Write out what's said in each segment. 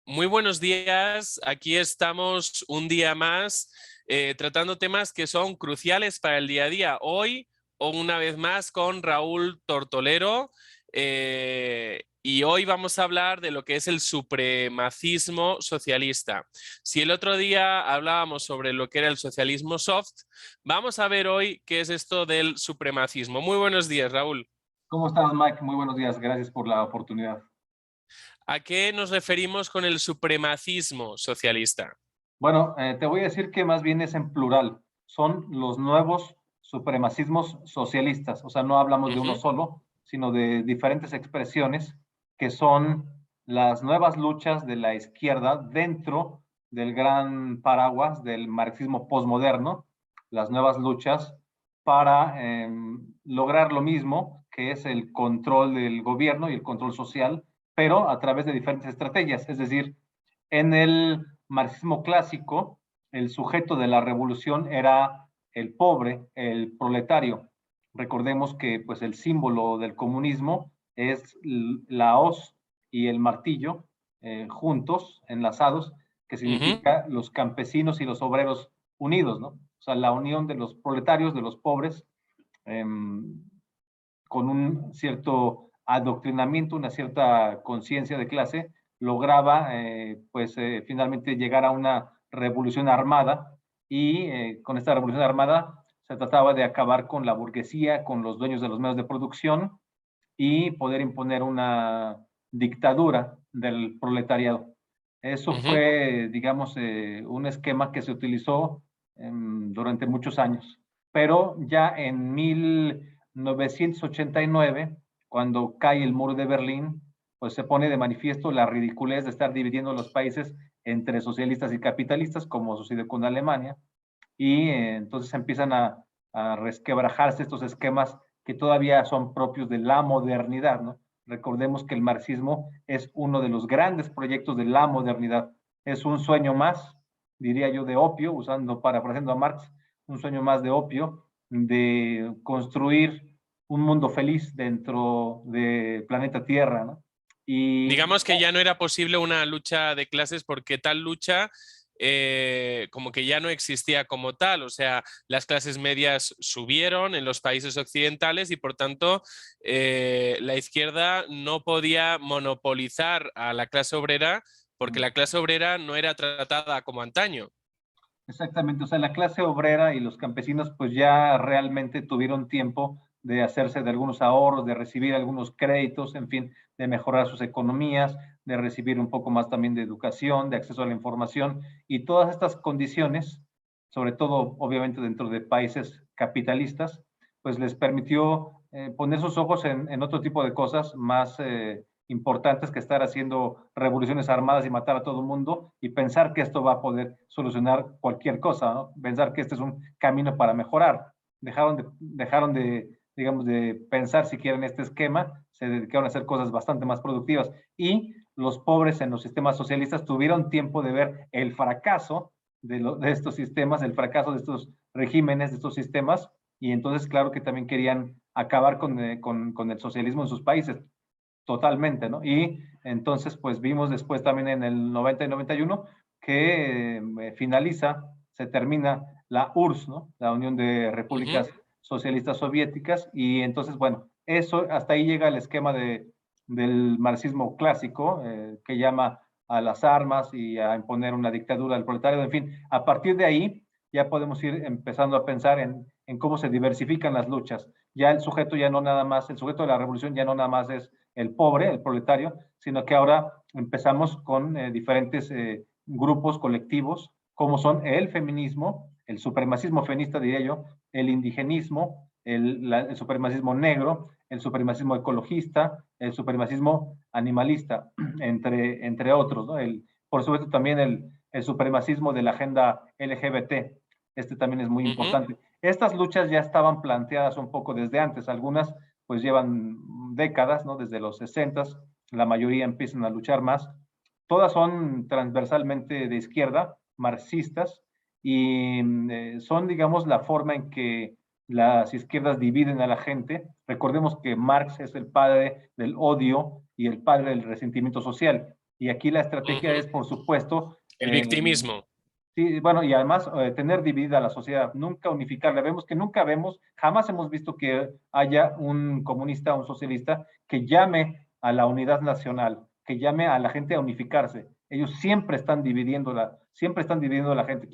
Muy buenos días. Aquí estamos un día más tratando temas que son cruciales para el día a día. Hoy, una vez más, con Raúl Tortolero. Y hoy vamos a hablar de lo que es el supremacismo socialista. Si el otro día hablábamos sobre lo que era el socialismo soft, vamos a ver hoy qué es esto del supremacismo. Muy buenos días, Raúl. ¿Cómo estás, Mike? Muy buenos días. Gracias por la oportunidad. ¿A qué nos referimos con el supremacismo socialista? Bueno, te voy a decir que más bien es en plural. Son los nuevos supremacismos socialistas. O sea, no hablamos de uno Ujú. solo, sino de diferentes expresiones que son las nuevas luchas de la izquierda dentro del gran paraguas del marxismo posmoderno, las nuevas luchas para lograr lo mismo, que es el control del gobierno y el control social, pero a través de diferentes estrategias. Es decir, en el marxismo clásico, el sujeto de la revolución era el pobre, el proletario. Recordemos que pues, el símbolo del comunismo es la hoz y el martillo juntos, enlazados, que Ujú. significa los campesinos y los obreros unidos, ¿no? O sea, la unión de los proletarios, de los pobres, eh, con un cierto adoctrinamiento, una cierta conciencia de clase, lograba finalmente llegar a una revolución armada y con esta revolución armada se trataba de acabar con la burguesía, con los dueños de los medios de producción y poder imponer una dictadura del proletariado. Eso Ujú. fue, digamos, un esquema que se utilizó durante muchos años. Pero ya en 1989, cuando cae el muro de Berlín, pues se pone de manifiesto la ridiculez de estar dividiendo los países entre socialistas y capitalistas, como sucede con Alemania, y entonces empiezan a resquebrajarse estos esquemas que todavía son propios de la modernidad, ¿no? Recordemos que el marxismo es uno de los grandes proyectos de la modernidad. Es un sueño más, diría yo, de opio, parafraseando a Marx, un sueño más de opio, de construir un mundo feliz dentro del planeta Tierra, ¿no? Y Digamos que ya no era posible una lucha de clases porque tal lucha como que ya no existía como tal. O sea, las clases medias subieron en los países occidentales y por tanto la izquierda no podía monopolizar a la clase obrera porque la clase obrera no era tratada como antaño. exactamente, o sea, la clase obrera y los campesinos pues ya realmente tuvieron tiempo de hacerse de algunos ahorros, de recibir algunos créditos, en fin, de mejorar sus economías, de recibir un poco más también de educación, de acceso a la información y todas estas condiciones, sobre todo obviamente dentro de países capitalistas, pues les permitió poner sus ojos en otro tipo de cosas más importantes que estar haciendo revoluciones armadas y matar a todo el mundo y pensar que esto va a poder solucionar cualquier cosa, ¿no? Pensar que este es un camino para mejorar. Digamos, de pensar siquiera en este esquema, se dedicaron a hacer cosas bastante más productivas y los pobres en los sistemas socialistas tuvieron tiempo de ver el fracaso de estos sistemas, el fracaso de estos regímenes, de estos sistemas, y entonces claro que también querían acabar con el socialismo en sus países. Totalmente, ¿no? Y entonces, pues vimos después también en el 90 y 91 que se termina la URSS, ¿no? La Unión de Ujú. Repúblicas Socialistas Soviéticas, y entonces, bueno, eso, hasta ahí llega el esquema del marxismo clásico, que llama a las armas y a imponer una dictadura del proletariado, en fin, a partir de ahí ya podemos ir empezando a pensar en cómo se diversifican las luchas. Ya el sujeto ya no nada más, el sujeto de la revolución ya no nada más es el pobre, el proletario, sino que ahora empezamos con diferentes grupos colectivos, como son el feminismo, el supremacismo feminista, diría yo, el indigenismo, el supremacismo negro, el supremacismo ecologista, el supremacismo animalista, entre otros, ¿no? Por supuesto, también el supremacismo de la agenda LGBT. Este también es muy Ujú. importante. Estas luchas ya estaban planteadas un poco desde antes, algunas pues llevan décadas, ¿no? Desde los 60, la mayoría empiezan a luchar más. Todas son transversalmente de izquierda, marxistas, y son, digamos, la forma en que las izquierdas dividen a la gente. Recordemos que Marx es el padre del odio y el padre del resentimiento social, Y aquí la estrategia es, por supuesto, el victimismo. sí, bueno, y además tener dividida la sociedad, nunca unificarla. Vemos que nunca jamás hemos visto que haya un comunista o un socialista que llame a la unidad nacional, que llame a la gente a unificarse. Ellos siempre están dividiendo a la gente.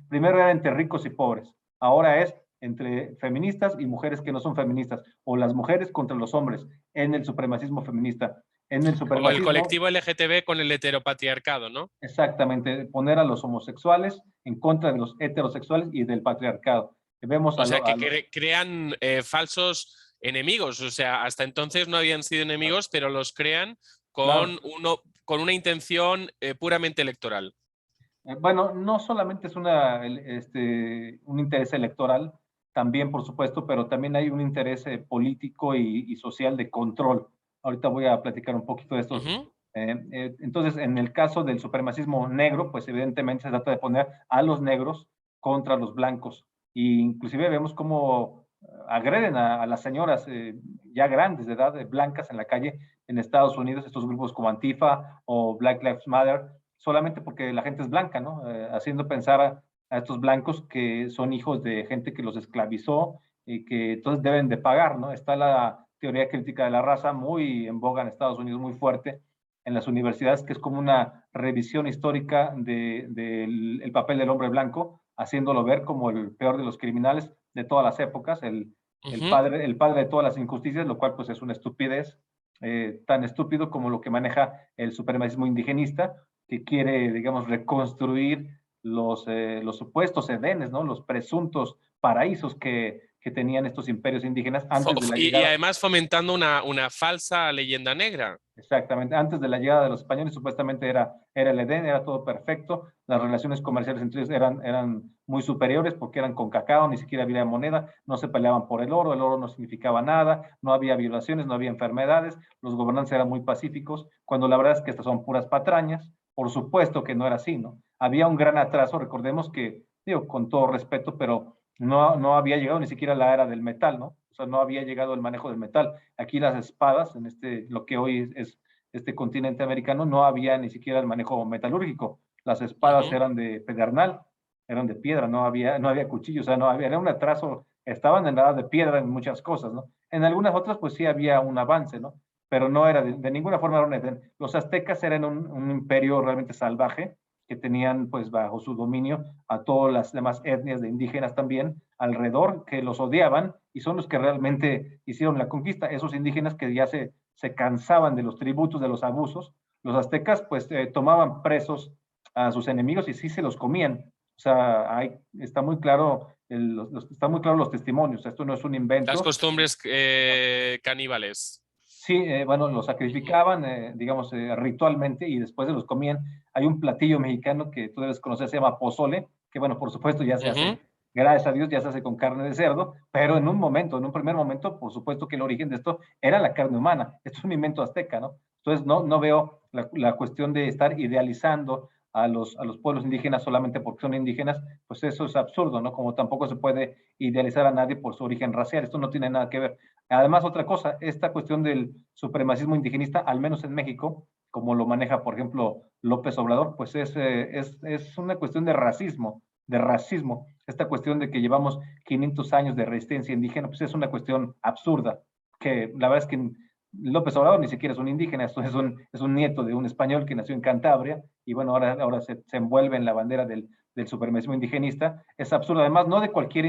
Primero era entre ricos y pobres, ahora es entre feministas y mujeres que no son feministas, o las mujeres contra los hombres, en el supremacismo feminista. En el O el supremacismo, colectivo LGTB con el heteropatriarcado, ¿no? exactamente, poner a los homosexuales en contra de los heterosexuales y del patriarcado. Vemos O sea, que crean falsos enemigos. O sea, hasta entonces no habían sido enemigos, pero los crean con, claro. con una intención puramente electoral. Bueno, no solamente es un interés electoral, también por supuesto, pero también hay un interés político y social de control. Ahorita voy a platicar un poquito de estos. Entonces, en el caso del supremacismo negro, pues evidentemente se trata de poner a los negros contra los blancos. Y inclusive vemos cómo agreden a las señoras ya grandes de edad, blancas en la calle en Estados Unidos, estos grupos como Antifa o Black Lives Matter, solamente porque la gente es blanca, ¿no? Haciendo pensar a estos blancos que son hijos de gente que los esclavizó y que entonces deben de pagar, ¿no? Está la teoría crítica de la raza muy en boga en Estados Unidos, muy fuerte en las universidades, que es como una revisión histórica del papel del hombre blanco, haciéndolo ver como el peor de los criminales de todas las épocas, el padre de todas las injusticias, lo cual pues es una estupidez, tan estúpido como lo que maneja el supremacismo indigenista, que quiere, digamos, reconstruir los supuestos edenes, ¿no? Los presuntos paraísos que tenían estos imperios indígenas antes de la llegada. Y además fomentando una falsa leyenda negra. Exactamente, antes de la llegada de los españoles supuestamente era el Edén, era todo perfecto, las relaciones comerciales entre ellos eran muy superiores porque eran con cacao, ni siquiera había moneda, no se peleaban por el oro no significaba nada, no había violaciones, no había enfermedades, los gobernantes eran muy pacíficos, cuando la verdad es que estas son puras patrañas. Por supuesto que no era así, ¿no? Había un gran atraso, recordemos que, digo, con todo respeto, pero no había llegado ni siquiera la era del metal, ¿no? O sea, no había llegado el manejo del metal. Aquí las espadas, en lo que hoy es este continente americano, no había ni siquiera el manejo metalúrgico. Las espadas eran de pedernal, eran de piedra, no había cuchillos, o sea, era un atraso, estaban en la edad de piedra en muchas cosas, ¿no? En algunas otras, pues sí había un avance, ¿no? Pero no era de ninguna forma era un Edén. Los aztecas eran un imperio realmente salvaje, que tenían pues bajo su dominio a todas las demás etnias de indígenas también alrededor, que los odiaban y son los que realmente hicieron la conquista. Esos indígenas que ya se cansaban de los tributos, de los abusos, los aztecas pues tomaban presos a sus enemigos y sí se los comían. O sea, está muy claro están muy claros los testimonios. Esto no es un invento. Las costumbres caníbales. Sí, bueno, los sacrificaban, digamos, ritualmente y después se los comían. Hay un platillo mexicano que tú debes conocer, se llama pozole, que bueno, por supuesto ya se hace, gracias a Dios, ya se hace con carne de cerdo, pero en un primer momento, por supuesto que el origen de esto era la carne humana. Esto es un invento azteca, ¿no? Entonces no veo la cuestión de estar idealizando a los pueblos indígenas solamente porque son indígenas, pues eso es absurdo, ¿no? Como tampoco se puede idealizar a nadie por su origen racial, esto no tiene nada que ver. Además, otra cosa, esta cuestión del supremacismo indigenista, al menos en México, como lo maneja, por ejemplo, López Obrador, pues es una cuestión de racismo. Esta cuestión de que llevamos 500 años de resistencia indígena, pues es una cuestión absurda, que la verdad es que López Obrador ni siquiera es un indígena, es un nieto de un español que nació en Cantabria y bueno, ahora se envuelve en la bandera del supremacismo indigenista. Es absurdo, además no de cualquier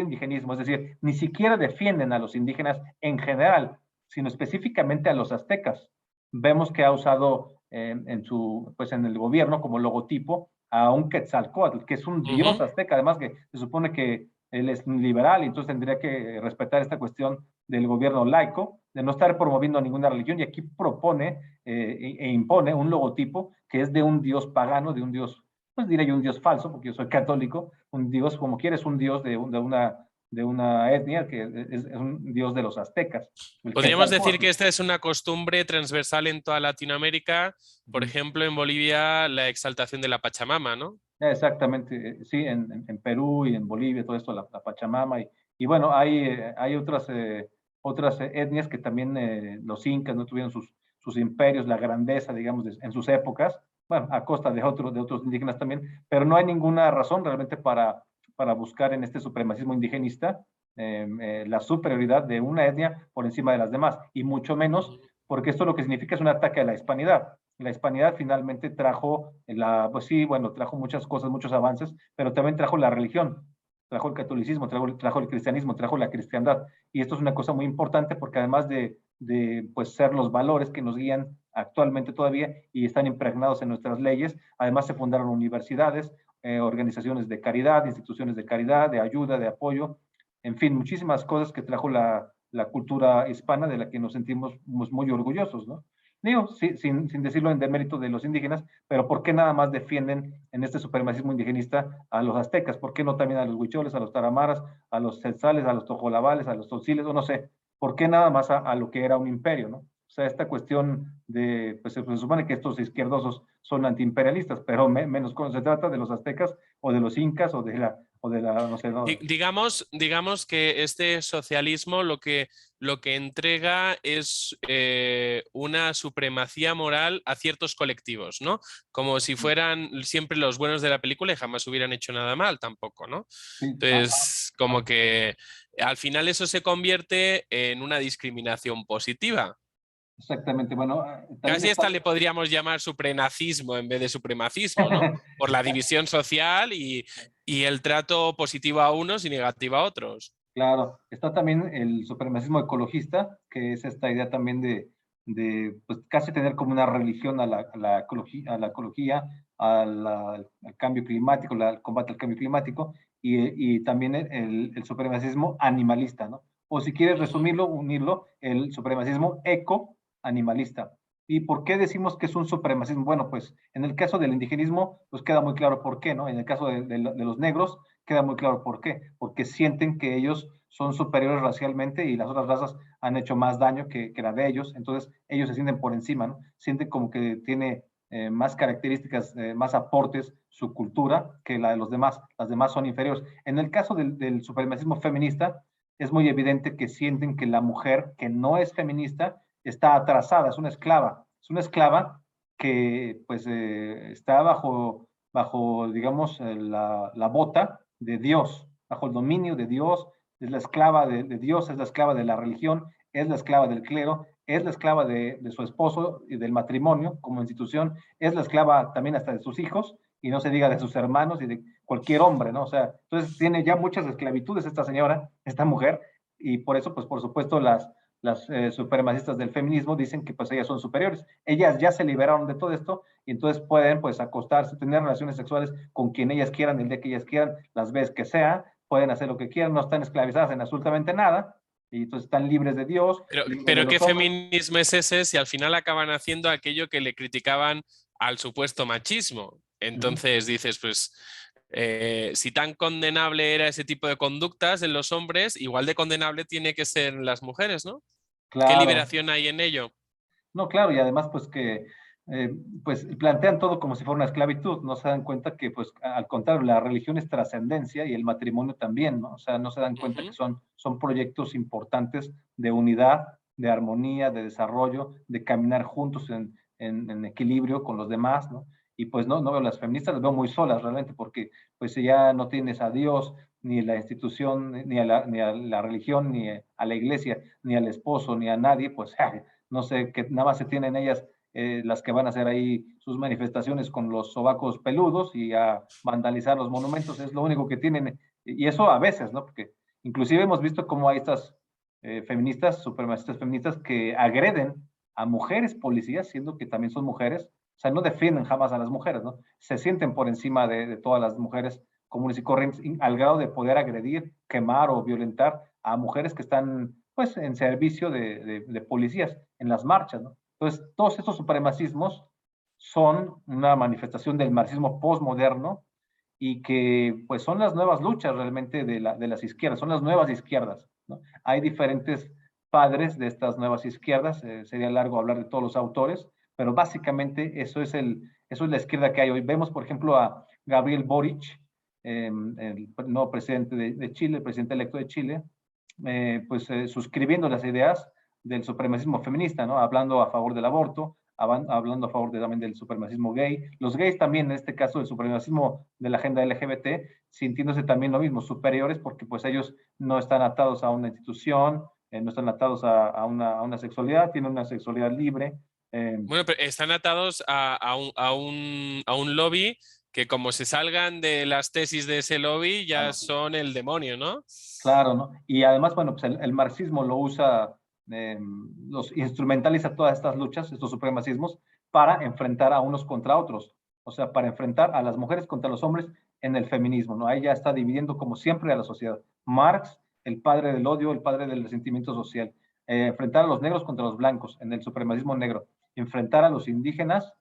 indigenismo, es decir, ni siquiera defienden a los indígenas en general, sino específicamente a los aztecas. Vemos que ha usado en el gobierno como logotipo a un Quetzalcóatl, que es un dios azteca, además que se supone que él es liberal y entonces tendría que respetar esta cuestión del gobierno laico, de no estar promoviendo ninguna religión, y aquí propone e impone un logotipo que es de un dios pagano, de un dios, pues diré yo un dios falso, porque yo soy católico, un dios, como quieres, un dios de una etnia que es un dios de los aztecas. Podríamos decir que esta es una costumbre transversal en toda Latinoamérica, por ejemplo, en Bolivia, la exaltación de la Pachamama, ¿no? Exactamente, sí, en Perú y en Bolivia, todo esto, la Pachamama, y bueno, hay otras etnias que también los incas no tuvieron sus sus imperios, la grandeza, digamos, en sus épocas, bueno, a costa de otros indígenas también, pero no hay ninguna razón realmente para buscar en este supremacismo indigenista la superioridad de una etnia por encima de las demás, y mucho menos porque esto lo que significa es un ataque a la hispanidad. La hispanidad finalmente trajo, pues sí, bueno, trajo muchas cosas, muchos avances, pero también trajo la religión, trajo el catolicismo, trajo el cristianismo, trajo la cristiandad. Y esto es una cosa muy importante porque además de pues, ser los valores que nos guían actualmente todavía y están impregnados en nuestras leyes, además se fundaron universidades, organizaciones de caridad, instituciones de caridad, de ayuda, de apoyo, en fin, muchísimas cosas que trajo la cultura hispana de la que nos sentimos muy orgullosos, ¿no? Digo, sí, sin decirlo en demérito de los indígenas, pero ¿por qué nada más defienden en este supremacismo indigenista a los aztecas? ¿Por qué no también a los huicholes, a los taramaras, a los tzeltzales, a los tojolabales, a los tzotziles, o no sé? ¿Por qué nada más a lo que era un imperio, ¿no? O sea, esta cuestión de, pues se supone que estos izquierdosos son antiimperialistas, pero menos cuando se trata de los aztecas o de los incas o de la no sé, no. Digamos que este socialismo lo que entrega es una supremacía moral a ciertos colectivos, ¿no? Como si fueran siempre los buenos de la película y jamás hubieran hecho nada mal tampoco, ¿no? Sí, Entonces, como que al final eso se convierte en una discriminación positiva. exactamente. Bueno, también Casi está. esta le podríamos llamar suprenacismo en vez de supremacismo, ¿no? Por la división social y el trato positivo a unos y negativo a otros. Claro, está también el supremacismo ecologista, que es esta idea también de pues, casi tener como una religión a la ecología, al cambio climático, al combate al cambio climático, y también el supremacismo animalista, ¿no? O si quieres resumirlo, unirlo, el supremacismo eco-animalista. ¿Y por qué decimos que es un supremacismo? Bueno, pues en el caso del indigenismo, pues queda muy claro por qué, ¿no? En el caso de los negros, queda muy claro por qué, porque sienten que ellos son superiores racialmente y las otras razas han hecho más daño que la de ellos, entonces ellos se sienten por encima, ¿no? Sienten como que tiene más características, más aportes su cultura que la de los demás, las demás son inferiores. En el caso del supremacismo feminista, es muy evidente que sienten que la mujer que no es feminista está atrasada, es una esclava que pues está bajo digamos, la bota de Dios, bajo el dominio de Dios, es la esclava de Dios, es la esclava de la religión, es la esclava del clero, es la esclava de su esposo y del matrimonio como institución, es la esclava también hasta de sus hijos, y no se diga de sus hermanos y de cualquier hombre, ¿no? O sea, entonces tiene ya muchas esclavitudes esta señora, esta mujer, y por eso, pues por supuesto, las supremacistas del feminismo dicen que pues ellas son superiores. Ellas ya se liberaron de todo esto y entonces pueden pues acostarse, tener relaciones sexuales con quien ellas quieran, el día que ellas quieran, las veces que sea, pueden hacer lo que quieran, no están esclavizadas en absolutamente nada y entonces están libres de Dios, libres de Pero ¿qué los hombres. feminismo es ese si al final acaban haciendo aquello que le criticaban al supuesto machismo? Uh -huh. Entonces dices, pues, si tan condenable era ese tipo de conductas en los hombres, igual de condenable tiene que ser en las mujeres, ¿no? ¿Qué Claro, liberación hay en ello? no, claro, y además pues que pues plantean todo como si fuera una esclavitud, no se dan cuenta que pues al contrario, la religión es trascendencia y el matrimonio también, ¿no? O sea, no se dan cuenta que son proyectos importantes de unidad, de armonía, de desarrollo, de caminar juntos en equilibrio con los demás, ¿no? Y pues no veo las feministas, las veo muy solas realmente, porque pues ya no tienes a Dios, ni a la institución, ni a la religión, ni a la iglesia, ni al esposo, ni a nadie, pues no sé, que nada más se tienen ellas las que van a hacer ahí sus manifestaciones con los sobacos peludos y a vandalizar los monumentos, es lo único que tienen, y eso a veces, ¿no? Porque inclusive hemos visto cómo hay estas feministas, supremacistas feministas, que agreden a mujeres policías, siendo que también son mujeres, o sea, no defienden jamás a las mujeres, ¿no? Se sienten por encima de todas las mujeres comunes y corrientes, al grado de poder agredir, quemar o violentar a mujeres que están, pues, en servicio de policías en las marchas, ¿no? Entonces, todos estos supremacismos son una manifestación del marxismo postmoderno y que pues son las nuevas luchas realmente de las izquierdas, son las nuevas izquierdas, ¿no? Hay diferentes padres de estas nuevas izquierdas, sería largo hablar de todos los autores, pero básicamente eso es la izquierda que hay hoy. Vemos, por ejemplo, a Gabriel Boric, el nuevo presidente de Chile, el presidente electo de Chile, pues suscribiendo las ideas del supremacismo feminista, ¿no? Hablando a favor del aborto, hablando a favor también del supremacismo gay. Los gays también, en este caso, el supremacismo de la agenda LGBT, sintiéndose también lo mismo, superiores, porque pues ellos no están atados a una institución, no están atados a una sexualidad, tienen una sexualidad libre. Bueno, pero están atados a un lobby que como se salgan de las tesis de ese lobby ya son el demonio, ¿no? Claro, ¿no? Y además, bueno, pues el marxismo lo usa, los instrumentaliza todas estas luchas, estos supremacismos, para enfrentar a unos contra otros. O sea, para enfrentar a las mujeres contra los hombres en el feminismo, ¿no? Ahí ya está dividiendo como siempre a la sociedad. Marx, el padre del odio, el padre del resentimiento social. Enfrentar a los negros contra los blancos en el supremacismo negro. Enfrentar a los indígenas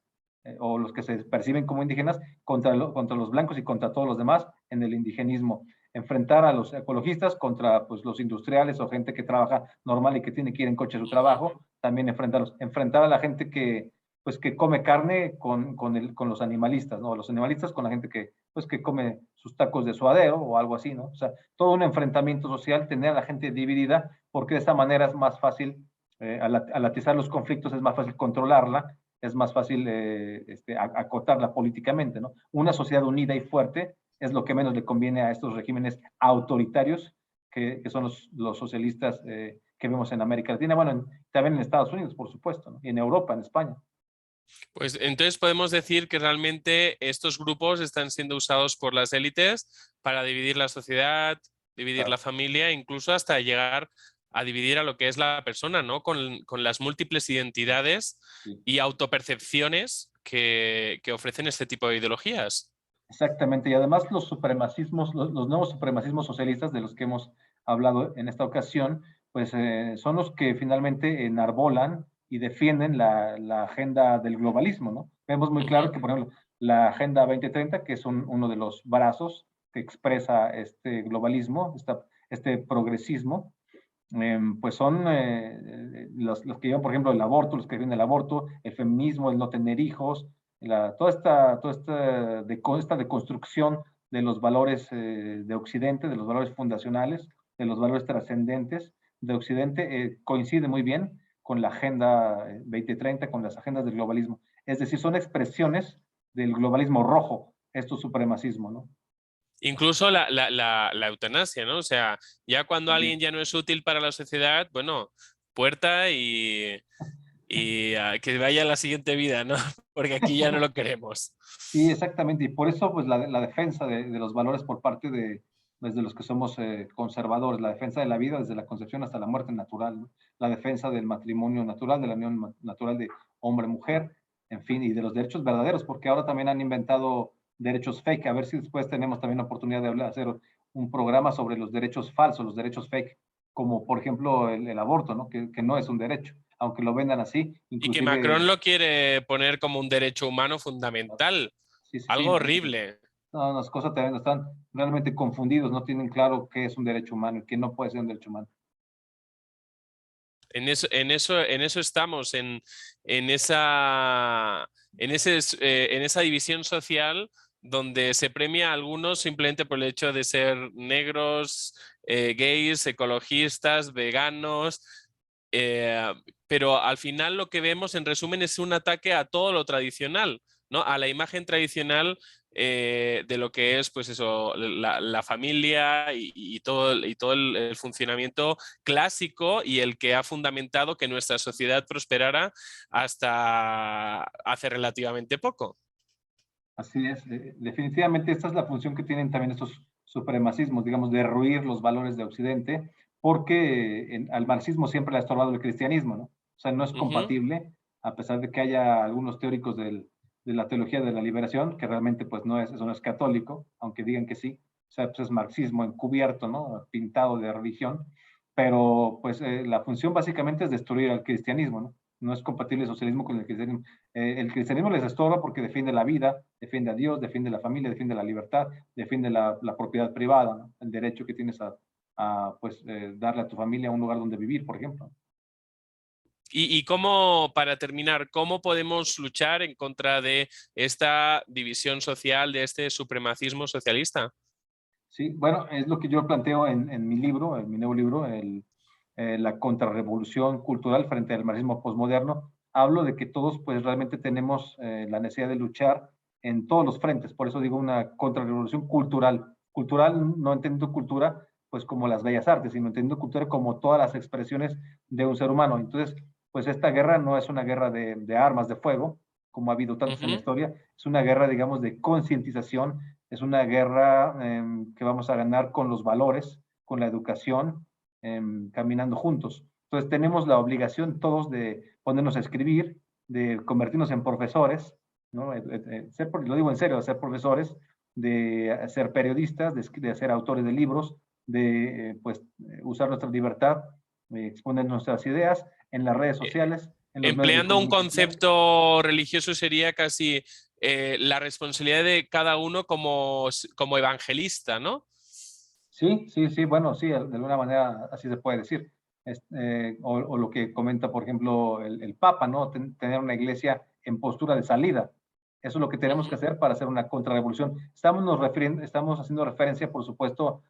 o los que se perciben como indígenas contra los blancos y contra todos los demás en el indigenismo. Enfrentar a los ecologistas contra pues, los industriales o gente que trabaja normal y que tiene que ir en coche a su trabajo, también enfrentarlos. Enfrentar a la gente que, pues, que come carne con los animalistas, ¿no? Los animalistas con la gente que, pues, que come sus tacos de suadero o algo así, ¿no? O sea, todo un enfrentamiento social, tener a la gente dividida, porque de esta manera es más fácil, al atizar los conflictos, es más fácil controlarla, es más fácil acotarla políticamente, ¿no? Una sociedad unida y fuerte es lo que menos le conviene a estos regímenes autoritarios que son los socialistas que vemos en América Latina, bueno, también en Estados Unidos, por supuesto, ¿no? Y en Europa, en España. Pues entonces podemos decir que realmente estos grupos están siendo usados por las élites para dividir la sociedad, dividir la familia, incluso hasta llegar a dividir a lo que es la persona, ¿no? Con las múltiples identidades y autopercepciones que ofrecen este tipo de ideologías. Exactamente, y además los supremacismos, los nuevos supremacismos socialistas de los que hemos hablado en esta ocasión, pues son los que finalmente enarbolan y defienden la agenda del globalismo, ¿no? Vemos muy claro que, por ejemplo, la Agenda 2030, que es uno de los brazos que expresa este globalismo, este progresismo, pues son los que llevan, por ejemplo, el aborto, los que viven el aborto, el feminismo, el no tener hijos, toda esta deconstrucción de los valores de Occidente, de los valores fundacionales, de los valores trascendentes de Occidente, coincide muy bien con la Agenda 2030, con las agendas del globalismo. Es decir, son expresiones del globalismo rojo, estos supremacismos, ¿no? Incluso la eutanasia, ¿no? O sea, ya cuando alguien ya no es útil para la sociedad, bueno, puerta y que vaya a la siguiente vida, ¿no? Porque aquí ya no lo queremos. Sí, exactamente. Y por eso, pues, la defensa de los valores por parte desde los que somos conservadores, la defensa de la vida desde la concepción hasta la muerte natural, ¿no? La defensa del matrimonio natural, de la unión natural de hombre-mujer, en fin, y de los derechos verdaderos, porque ahora también han inventado derechos fake. A ver si después tenemos también la oportunidad de hacer un programa sobre los derechos falsos, los derechos fake, como por ejemplo el aborto, ¿no? Que no es un derecho, aunque lo vendan así, Y que inclusive... Macron lo quiere poner como un derecho humano fundamental. Sí, sí, sí. Algo horrible. No, las cosas también están realmente confundidos, no tienen claro qué es un derecho humano y qué no puede ser un derecho humano. En eso estamos, en esa, en esa división social donde se premia a algunos simplemente por el hecho de ser negros, gays, ecologistas, veganos, eh, pero al final lo que vemos en resumen es un ataque a todo lo tradicional, ¿no? A la imagen tradicional de lo que es, pues eso, la familia y todo el funcionamiento clásico y el que ha fundamentado que nuestra sociedad prosperara hasta hace relativamente poco. Así es, definitivamente esta es la función que tienen también estos supremacismos, digamos, derruir los valores de Occidente, porque al marxismo siempre le ha estorbado el cristianismo, ¿no? O sea, no es compatible, a pesar de que haya algunos teóricos de la teología de la liberación, que realmente pues no es, eso no es católico, aunque digan que sí, o sea, pues es marxismo encubierto, ¿no? Pintado de religión, pero pues la función básicamente es destruir al cristianismo, ¿no? No es compatible el socialismo con el cristianismo. El cristianismo les estorba porque defiende la vida, defiende a Dios, defiende la familia, defiende la libertad, defiende la propiedad privada, ¿no? El derecho que tienes pues, darle a tu familia un lugar donde vivir, por ejemplo. Y cómo, para terminar, ¿cómo podemos luchar en contra de esta división social, de este supremacismo socialista? Sí, bueno, es lo que yo planteo en mi libro, en mi nuevo libro, la contrarrevolución cultural frente al marxismo posmoderno, hablo de que todos pues realmente tenemos la necesidad de luchar en todos los frentes. Por eso digo una contrarrevolución cultural. Cultural, no entiendo cultura pues como las bellas artes, sino entiendo cultura como todas las expresiones de un ser humano. Entonces, pues esta guerra no es una guerra de armas de fuego, como ha habido tantos en la historia, es una guerra, digamos, de concientización, es una guerra que vamos a ganar con los valores, con la educación, caminando juntos. Entonces tenemos la obligación todos de ponernos a escribir, de convertirnos en profesores, ¿no? Lo digo en serio, ser profesores, de ser periodistas, de ser autores de libros, de pues, usar nuestra libertad, exponer nuestras ideas en las redes sociales, en los medios de Empleando un comunicación. concepto religioso sería casi la responsabilidad de cada uno como evangelista, ¿no? Sí, sí, sí, bueno, sí, de alguna manera así se puede decir. O lo que comenta, por ejemplo, el Papa, ¿no? Tener una iglesia en postura de salida. Eso es lo que tenemos que hacer para hacer una contrarrevolución. Estamos haciendo referencia, por supuesto,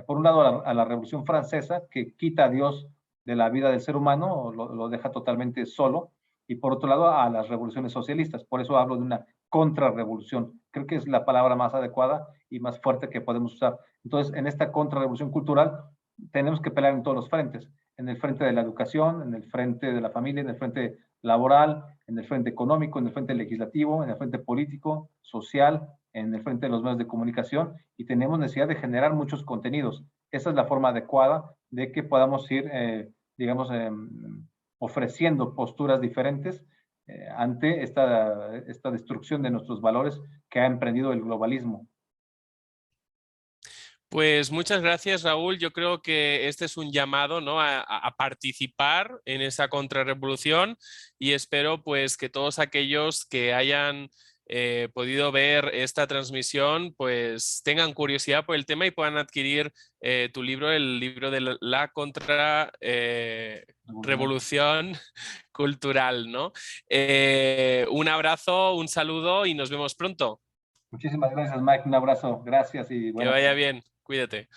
por un lado a la Revolución Francesa, que quita a Dios de la vida del ser humano, lo deja totalmente solo, y por otro lado a las revoluciones socialistas. Por eso hablo de una contrarrevolución. Creo que es la palabra más adecuada y más fuerte que podemos usar. Entonces, en esta contrarrevolución cultural tenemos que pelear en todos los frentes, en el frente de la educación, en el frente de la familia, en el frente laboral, en el frente económico, en el frente legislativo, en el frente político, social, en el frente de los medios de comunicación, y tenemos necesidad de generar muchos contenidos. Esa es la forma adecuada de que podamos ir, digamos, ofreciendo posturas diferentes ante esta destrucción de nuestros valores que ha emprendido el globalismo. Pues muchas gracias, Raúl. Yo creo que este es un llamado, ¿no? a participar en esa contrarrevolución y espero pues que todos aquellos que hayan podido ver esta transmisión pues tengan curiosidad por el tema y puedan adquirir tu libro, el libro de la contrarrevolución cultural, ¿no? Un abrazo, un saludo y nos vemos pronto. Muchísimas gracias, Mike. Un abrazo. Gracias y Que buenas vaya tardes. bien. Cuídate.